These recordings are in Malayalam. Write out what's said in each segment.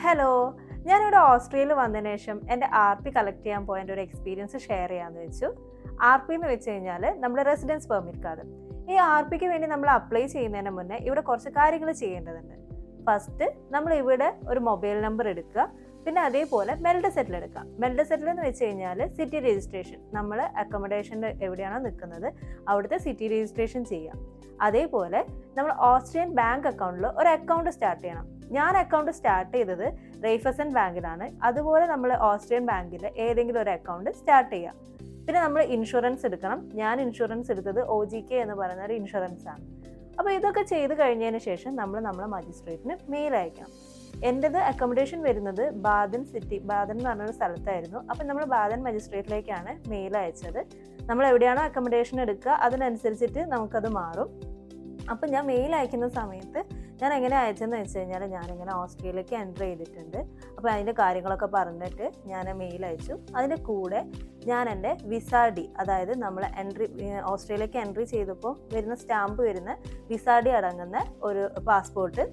ഹലോ, ഞാനിവിടെ ഓസ്ട്രേലിയയിൽ വന്നതിന് ശേഷം എൻ്റെ RP കളക്ട് ചെയ്യാൻ പോയ ഒരു എക്സ്പീരിയൻസ് ഷെയർ ചെയ്യാമെന്ന് വെച്ചു. RP എന്ന് വെച്ച് കഴിഞ്ഞാൽ നമ്മുടെ റെസിഡൻസ് പെർമിറ്റ് കാർഡ്. ഈ RPക്ക് വേണ്ടി നമ്മൾ അപ്ലൈ ചെയ്യുന്നതിന് മുന്നേ ഇവിടെ കുറച്ച് കാര്യങ്ങൾ ചെയ്യേണ്ടതുണ്ട്. ഫസ്റ്റ് നമ്മൾ ഇവിടെ ഒരു മൊബൈൽ നമ്പർ എടുക്കുക, പിന്നെ അതേപോലെ മെൽഡ് സെറ്റിൽ എടുക്കുക. മെൽഡ് സെറ്റിൽ എന്ന് വെച്ച് കഴിഞ്ഞാൽ സിറ്റി രജിസ്ട്രേഷൻ, നമ്മൾ അക്കോമഡേഷൻ്റെ എവിടെയാണോ നിൽക്കുന്നത് അവിടുത്തെ സിറ്റി രജിസ്ട്രേഷൻ ചെയ്യാം. അതേപോലെ നമ്മൾ ഓസ്ട്രിയൻ ബാങ്ക് അക്കൗണ്ടിൽ ഒരു അക്കൗണ്ട് സ്റ്റാർട്ട് ചെയ്യണം. ഞാൻ അക്കൗണ്ട് സ്റ്റാർട്ട് ചെയ്തത് റൈഫസൻ ബാങ്കിലാണ്. അതുപോലെ നമ്മൾ ഓസ്ട്രിയൻ ബാങ്കിൽ ഏതെങ്കിലും ഒരു അക്കൗണ്ട് സ്റ്റാർട്ട് ചെയ്യാം. പിന്നെ നമ്മൾ ഇൻഷുറൻസ് എടുക്കണം. ഞാൻ ഇൻഷുറൻസ് എടുത്തത് OGK എന്ന് പറയുന്ന ഒരു ഇൻഷുറൻസ് ആണ്. അപ്പോൾ ഇതൊക്കെ ചെയ്ത് കഴിഞ്ഞതിന് ശേഷം നമ്മളെ മജിസ്ട്രേറ്റിന് മെയിൽ അയക്കണം. എൻ്റെത് അക്കോമഡേഷൻ വരുന്നത് ബാദൻ എന്ന് പറഞ്ഞൊരു സ്ഥലത്തായിരുന്നു. അപ്പം നമ്മൾ ബാദൻ മജിസ്ട്രേറ്റിലേക്കാണ് മെയിൽ അയച്ചത്. നമ്മൾ എവിടെയാണോ അക്കോമഡേഷൻ എടുക്കുക അതിനനുസരിച്ചിട്ട് നമുക്കത് മാറും. അപ്പം ഞാൻ മെയിൽ അയക്കുന്ന സമയത്ത് ഞാൻ എങ്ങനെ അയച്ചതെന്ന് വെച്ച് കഴിഞ്ഞാൽ ഞാനിങ്ങനെ ഓസ്ട്രേലിയയിലേക്ക് എൻ്റർ ചെയ്തിട്ടുണ്ട്. അപ്പോൾ അതിൻ്റെ കാര്യങ്ങളൊക്കെ പറഞ്ഞിട്ട് ഞാൻ മെയിൽ അയച്ചു. അതിൻ്റെ കൂടെ ഞാൻ എൻ്റെ വിസ ഡി, അതായത് നമ്മൾ ഓസ്ട്രേലിയയിലേക്ക് എൻട്രി ചെയ്തപ്പോൾ വരുന്ന സ്റ്റാമ്പ് വരുന്ന വിസ ഡി അടങ്ങുന്ന ഒരു പാസ്പോർട്ട്,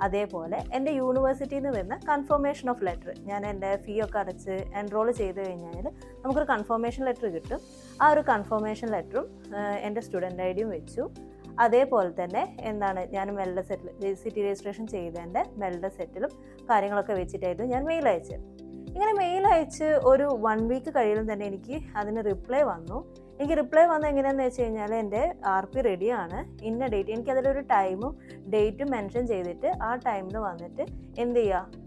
അതേപോലെ എൻ്റെ യൂണിവേഴ്സിറ്റിയിൽ നിന്ന് വരുന്ന കൺഫർമേഷൻ ഓഫ് ലെറ്റർ. ഞാൻ എൻ്റെ ഫീ ഒക്കെ അടച്ച് എൻറോൾ ചെയ്ത് കഴിഞ്ഞാൽ നമുക്കൊരു കൺഫർമേഷൻ ലെറ്റർ കിട്ടും. ആ ഒരു കൺഫർമേഷൻ ലെറ്ററും എൻ്റെ സ്റ്റുഡൻ്റ് ID യും വെച്ചു. അതേപോലെ തന്നെ ഞാൻ മെൽഡ് സെറ്റിൽ സിറ്റി രജിസ്ട്രേഷൻ ചെയ്തതിൻ്റെ മെൽഡ് സെറ്റിലും കാര്യങ്ങളൊക്കെ വെച്ചിട്ടായിരുന്നു ഞാൻ മെയിൽ അയച്ചത്. ഇങ്ങനെ മെയിൽ അയച്ച് ഒരു 1 വീക്ക് കഴിയുമ്പോൾ തന്നെ എനിക്ക് അതിന് റിപ്ലൈ വന്നു. എനിക്ക് റിപ്ലൈ വന്നത് എങ്ങനെയാണെന്ന് വെച്ച് കഴിഞ്ഞാൽ എൻ്റെ RP റെഡിയാണ്, ഇന്ന ഡേറ്റ്, എനിക്കതിലൊരു ടൈമും ഡേറ്റും മെൻഷൻ ചെയ്തിട്ട് ആ ടൈമിൽ വന്നിട്ട് എന്ത് ചെയ്യുക,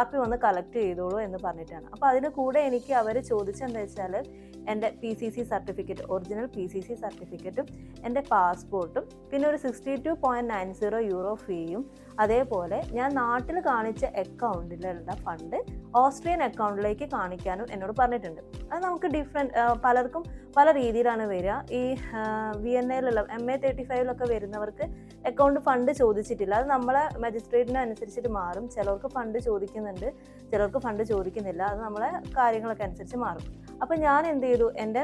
RP വന്ന് കളക്ട് ചെയ്തോളൂ എന്ന് പറഞ്ഞിട്ടാണ്. അപ്പോൾ അതിന് കൂടെ എനിക്ക് അവർ ചോദിച്ചെന്താ വെച്ചാൽ എൻ്റെ PCC സർട്ടിഫിക്കറ്റ്, ഒറിജിനൽ PCC സർട്ടിഫിക്കറ്റും എൻ്റെ പാസ്പോർട്ടും പിന്നെ ഒരു 62.90 യൂറോ ഫീയും, അതേപോലെ ഞാൻ നാട്ടിൽ കാണിച്ച അക്കൗണ്ടിലുള്ള ഫണ്ട് ഓസ്ട്രിയൻ അക്കൗണ്ടിലേക്ക് കാണിക്കാനും എന്നോട് പറഞ്ഞിട്ടുണ്ട്. അത് നമുക്ക് പലർക്കും പല രീതിയിലാണ് വരിക. ഈ VNAയിലുള്ള MA35 വരുന്നവർക്ക് അക്കൗണ്ട് ഫണ്ട് ചോദിച്ചിട്ടില്ല. അത് നമ്മളെ മജിസ്ട്രേറ്റിന് അനുസരിച്ചിട്ട് മാറും. ചിലർക്ക് ഫണ്ട് ചോദിക്കുന്നുണ്ട്, ചിലർക്ക് ഫണ്ട് ചോദിക്കുന്നില്ല. അത് നമ്മളെ കാര്യങ്ങളൊക്കെ അനുസരിച്ച് മാറും. അപ്പോൾ ഞാൻ എന്ത് ചെയ്തു, എൻ്റെ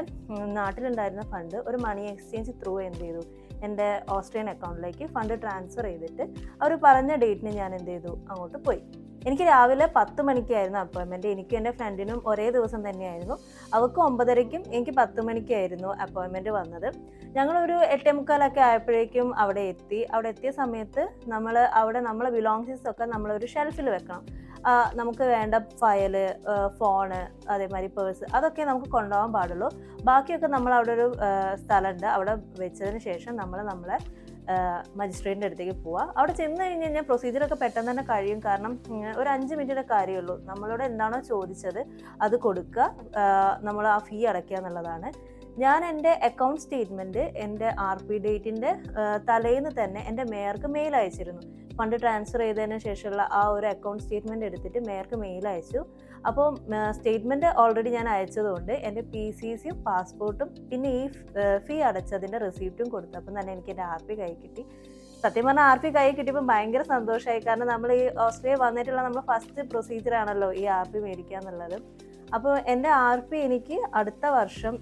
നാട്ടിലുണ്ടായിരുന്ന ഫണ്ട് ഒരു മണി എക്സ്ചേഞ്ച് ത്രൂ എന്ത് ചെയ്തു, എൻ്റെ ഓസ്ട്രിയൻ അക്കൗണ്ടിലേക്ക് ഫണ്ട് ട്രാൻസ്ഫർ ചെയ്തിട്ട് അവർ പറഞ്ഞ ഡേറ്റിന് ഞാൻ എന്ത് ചെയ്തു, അങ്ങോട്ട് പോയി. എനിക്ക് രാവിലെ 10 മണിക്കായിരുന്നു അപ്പോയിൻമെൻറ്റ്. എനിക്കും എൻ്റെ ഫ്രണ്ടിനും ഒരേ ദിവസം തന്നെയായിരുന്നു. അവൾക്ക് 9:30ക്കും എനിക്ക് 10 മണിക്കായിരുന്നു അപ്പോയിൻമെൻറ്റ് വന്നത്. ഞങ്ങളൊരു 8:45 ആയപ്പോഴേക്കും അവിടെ എത്തി. അവിടെ എത്തിയ സമയത്ത് നമ്മളെ ബിലോങ്സിങ്സ് ഒക്കെ നമ്മളൊരു ഷെൽഫിൽ വെക്കണം. നമുക്ക് വേണ്ട ഫയല്, ഫോണ്, അതേമാതിരി പേഴ്സ്, അതൊക്കെ നമുക്ക് കൊണ്ടുപോകാൻ പാടുള്ളൂ. ബാക്കിയൊക്കെ നമ്മൾ അവിടെ ഒരു സ്ഥലമുണ്ട്, അവിടെ വെച്ചതിന് ശേഷം നമ്മളെ മജിസ്ട്രേറ്റിൻ്റെ അടുത്തേക്ക് പോവുക. അവിടെ ചെന്ന് കഴിഞ്ഞ് കഴിഞ്ഞാൽ പ്രൊസീജിയറൊക്കെ പെട്ടെന്ന് തന്നെ കഴിയും. കാരണം ഒരു 5 മിനിറ്റിൻ്റെ കാര്യമുള്ളൂ. നമ്മളോട് എന്താണോ ചോദിച്ചത് അത് കൊടുക്കുക, നമ്മൾ ആ ഫീ അടയ്ക്കുക എന്നുള്ളതാണ്. ഞാൻ എൻ്റെ അക്കൗണ്ട് സ്റ്റേറ്റ്മെൻറ്റ് എൻ്റെ RP ഡേറ്റിൻ്റെ തലേന്ന് തന്നെ എൻ്റെ മേയർക്ക് മെയിൽ അയച്ചിരുന്നു. ഫണ്ട് ട്രാൻസ്ഫർ ചെയ്തതിന് ശേഷമുള്ള ആ ഒരു അക്കൗണ്ട് സ്റ്റേറ്റ്മെൻറ്റ് എടുത്തിട്ട് മേയർക്ക് മെയിൽ അയച്ചു. അപ്പോൾ സ്റ്റേറ്റ്മെൻറ്റ് ഓൾറെഡി ഞാൻ അയച്ചതുകൊണ്ട് എൻ്റെ PCCയും പാസ്പോർട്ടും പിന്നെ ഈ ഫീ അടച്ചതിൻ്റെ റെസിപ്റ്റും കൊടുത്തപ്പോൾ തന്നെ എനിക്ക് എൻ്റെ RP കൈ കിട്ടി. സത്യം പറഞ്ഞാൽ RP കൈ കിട്ടിയപ്പോൾ ഭയങ്കര സന്തോഷമായി. കാരണം നമ്മൾ ഈ ഓസ്ട്രേലിയ വന്നിട്ടുള്ള നമ്മൾ ഫസ്റ്റ് പ്രൊസീജിയറാണല്ലോ ഈ RP മേടിക്കുക എന്നുള്ളത്. അപ്പോൾ എൻ്റെ RP എനിക്ക് അടുത്ത വർഷം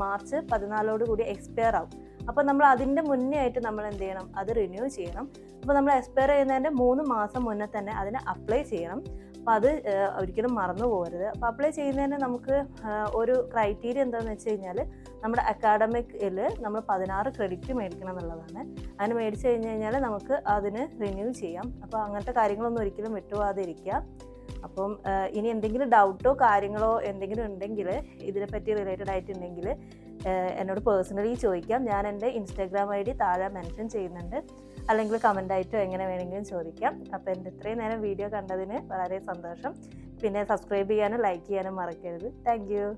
മാർച്ച് 14 എക്സ്പയർ ആവും. അപ്പോൾ നമ്മൾ അതിൻ്റെ മുന്നേ ആയിട്ട് നമ്മൾ എന്ത് ചെയ്യണം, അത് റിന്യൂ ചെയ്യണം. അപ്പോൾ നമ്മൾ എക്സ്പയർ ചെയ്യുന്നതിൻ്റെ 3 മാസം മുന്നേ തന്നെ അതിന് അപ്ലൈ ചെയ്യണം. അപ്പോൾ അത് ഒരിക്കലും മറന്നു പോകരുത്. അപ്പോൾ അപ്ലൈ ചെയ്യുന്നതിന് നമുക്ക് ഒരു ക്രൈറ്റീരിയ എന്താണെന്ന് വെച്ച് കഴിഞ്ഞാൽ നമ്മുടെ അക്കാഡമിക്കിൽ നമ്മൾ 16 ക്രെഡിറ്റ് മേടിക്കണം എന്നുള്ളതാണ്. അതിന് മേടിച്ച് കഴിഞ്ഞാൽ നമുക്ക് അതിന് റിന്യൂ ചെയ്യാം. അപ്പോൾ അങ്ങനത്തെ കാര്യങ്ങളൊന്നും ഒരിക്കലും വിട്ടുപോകാതിരിക്കുക. അപ്പം ഇനി എന്തെങ്കിലും ഡൗട്ടോ കാര്യങ്ങളോ എന്തെങ്കിലും ഉണ്ടെങ്കിൽ ഇതിനെപ്പറ്റി റിലേറ്റഡ് ആയിട്ടുണ്ടെങ്കിൽ എന്നോട് പേഴ്സണലി ചോദിക്കാം. ഞാൻ എൻ്റെ Instagram ID താഴെ മെൻഷൻ ചെയ്യുന്നുണ്ട്, അല്ലെങ്കിൽ കമൻ്റായിട്ടോ എങ്ങനെ വേണമെങ്കിലും ചോദിക്കാം. അപ്പോൾ എൻ്റെ ഇത്രയും നേരം വീഡിയോ കണ്ടതിന് വളരെ സന്തോഷം. പിന്നെ സബ്സ്ക്രൈബ് ചെയ്യാനും ലൈക്ക് ചെയ്യാനും മറക്കരുത്. Thank you.